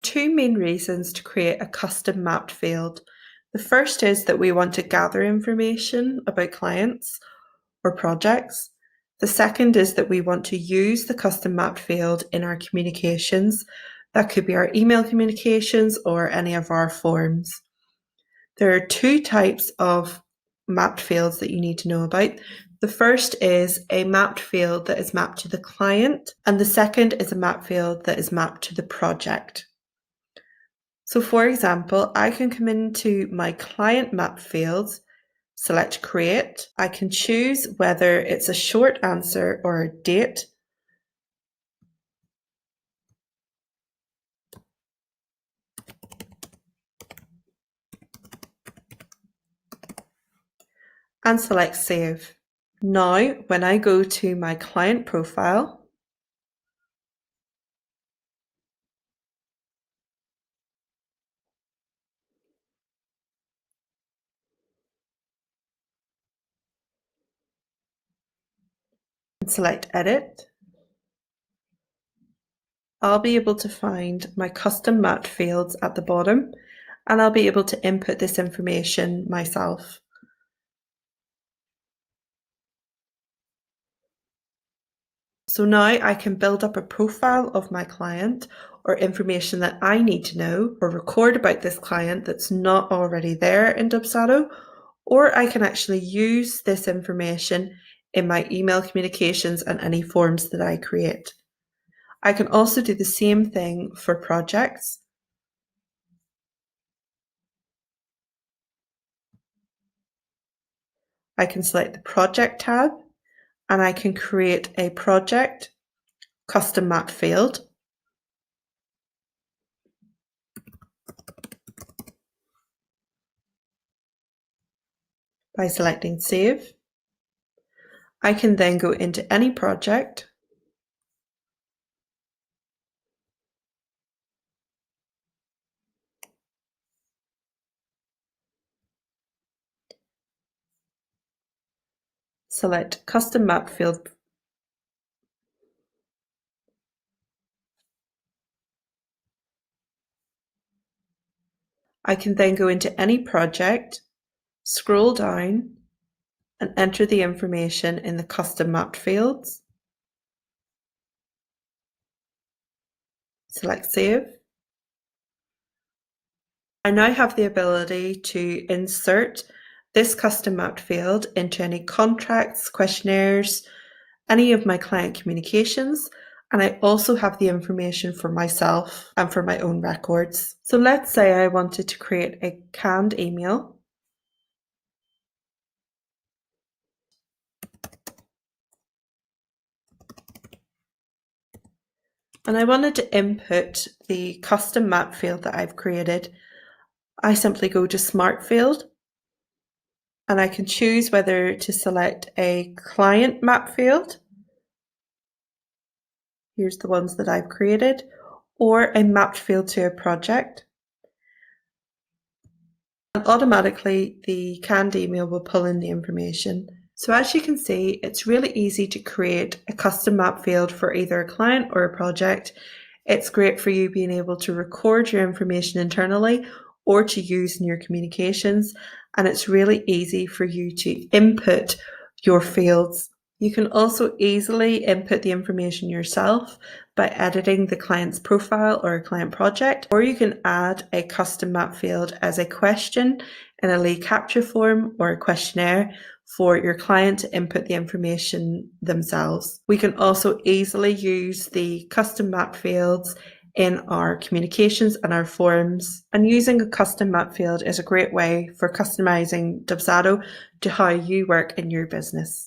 two main reasons to create a custom mapped field. The first is that we want to gather information about clients or projects. The second is that we want to use the custom mapped field in our communications. That could be our email communications or any of our forms. There are two types of mapped fields that you need to know about. The first is a mapped field that is mapped to the client, and the second is a mapped field that is mapped to the project. So for example, I can come into my client map fields, select create. I can choose whether it's a short answer or a date. And select save. Now, when I go to my client profile, and select edit, I'll be able to find my custom mapped fields at the bottom, and I'll be able to input this information myself. So now I can build up a profile of my client or information that I need to know or record about this client that's not already there in Dubsado, or I can actually use this information in my email communications and any forms that I create. I can also do the same thing for projects. I can select the project tab and I can create a project custom map field. By selecting save, I can then go into any project select custom map field. I can then go into any project, scroll down and enter the information in the custom mapped fields. Select save. I now have the ability to insert this custom mapped field into any contracts, questionnaires, any of my client communications, and I also have the information for myself and for my own records. So let's say I wanted to create a canned email. And I wanted to input the custom map field that I've created. I simply go to Smart Field and I can choose whether to select a client map field. Here's the ones that I've created, or a mapped field to a project. And automatically the canned email will pull in the information. So as you can see, it's really easy to create a custom map field for either a client or a project. It's great for you being able to record your information internally or to use in your communications, and it's really easy for you to input your fields. You can also easily input the information yourself by editing the client's profile or a client project, or you can add a custom map field as a question in a lead capture form or a questionnaire for your client to input the information themselves. We can also easily use the custom map fields in our communications and our forms. And using a custom map field is a great way for customizing Dubsado to how you work in your business.